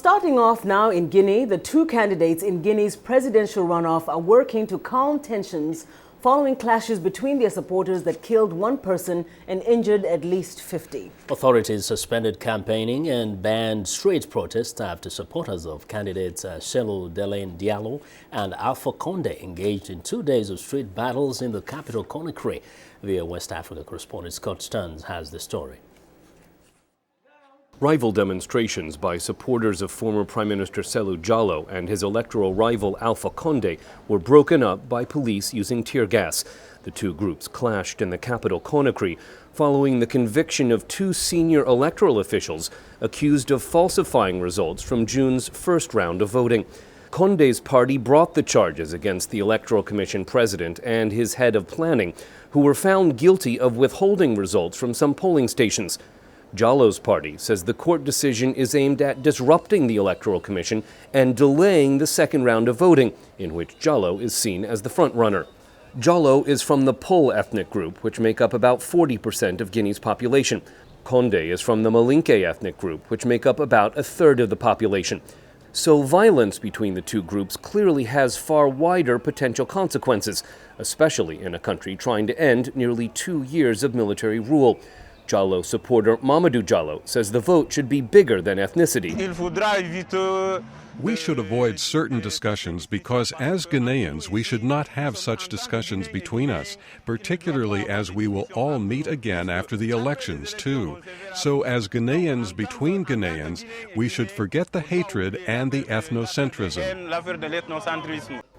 starting off now in Guinea, the two candidates in Guinea's presidential runoff are working to calm tensions following clashes between their supporters that killed one person and injured at least 50. Authorities suspended campaigning and banned street protests after supporters of candidates Cellou Dalein Diallo and Alpha Condé engaged in 2 days of street battles in the capital Conakry. VOA West Africa correspondent Scott Stearns has the story. Rival demonstrations by supporters of former Prime Minister Cellou Diallo and his electoral rival Alpha Condé were broken up by police using tear gas. The two groups clashed in the capital Conakry following the conviction of two senior electoral officials accused of falsifying results from June's first round of voting. Condé's party brought the charges against the Electoral Commission president and his head of planning, who were found guilty of withholding results from some polling stations. Diallo's party says the court decision is aimed at disrupting the Electoral Commission and delaying the second round of voting, in which Diallo is seen as the frontrunner. Diallo is from the Pole ethnic group, which make up about 40% of Guinea's population. Condé is from the Malinke ethnic group, which make up about a third of the population. So violence between the two groups clearly has far wider potential consequences, especially in a country trying to end nearly 2 years of military rule. Diallo supporter Mamadou Diallo says the vote should be bigger than ethnicity. We should avoid certain discussions because as Guineans we should not have such discussions between us, particularly as we will all meet again after the elections too. So as Guineans between Guineans, we should forget the hatred and the ethnocentrism.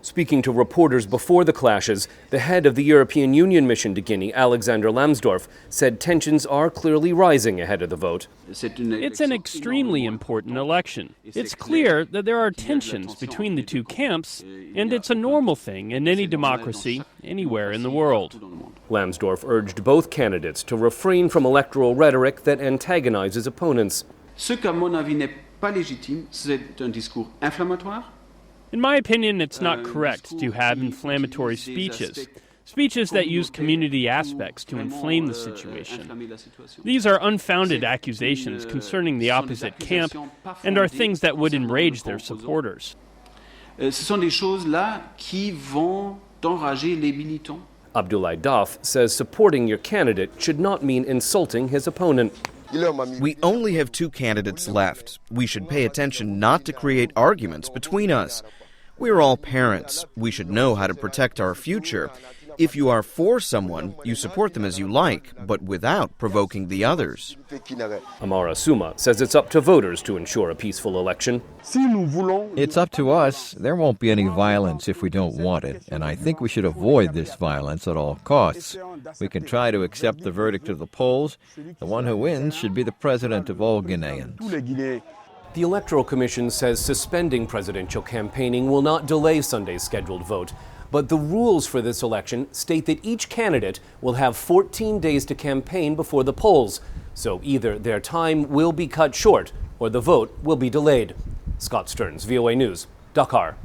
Speaking to reporters before the clashes, the head of the European Union mission to Guinea, Alexander Lambsdorff, said tensions are clearly rising ahead of the vote. It's an extremely important election. It's clear that there are tensions between the two camps, and it's a normal thing in any democracy anywhere in the world. Lambsdorff urged both candidates to refrain from electoral rhetoric that antagonizes opponents. Ce qu'à mon avis n'est pas légitime, c'est un discours inflammatoire. In my opinion, it's not correct to have inflammatory speeches that use community aspects to inflame the situation. These are unfounded accusations concerning the opposite camp and are things that would enrage their supporters. Ce sont des choses là qui vont enrager les militants. Abdoulaye Daf says supporting your candidate should not mean insulting his opponent. We only have two candidates left. We should pay attention not to create arguments between us. We're all parents. We should know how to protect our future. If you are for someone, you support them as you like, but without provoking the others. Amara Suma says it's up to voters to ensure a peaceful election. It's up to us. There won't be any violence if we don't want it, and I think we should avoid this violence at all costs. We can try to accept the verdict of the polls. The one who wins should be the president of all Guineans. The Electoral Commission says suspending presidential campaigning will not delay Sunday's scheduled vote. But the rules for this election state that each candidate will have 14 days to campaign before the polls. So either their time will be cut short or the vote will be delayed. Scott Stearns, VOA News, Dakar.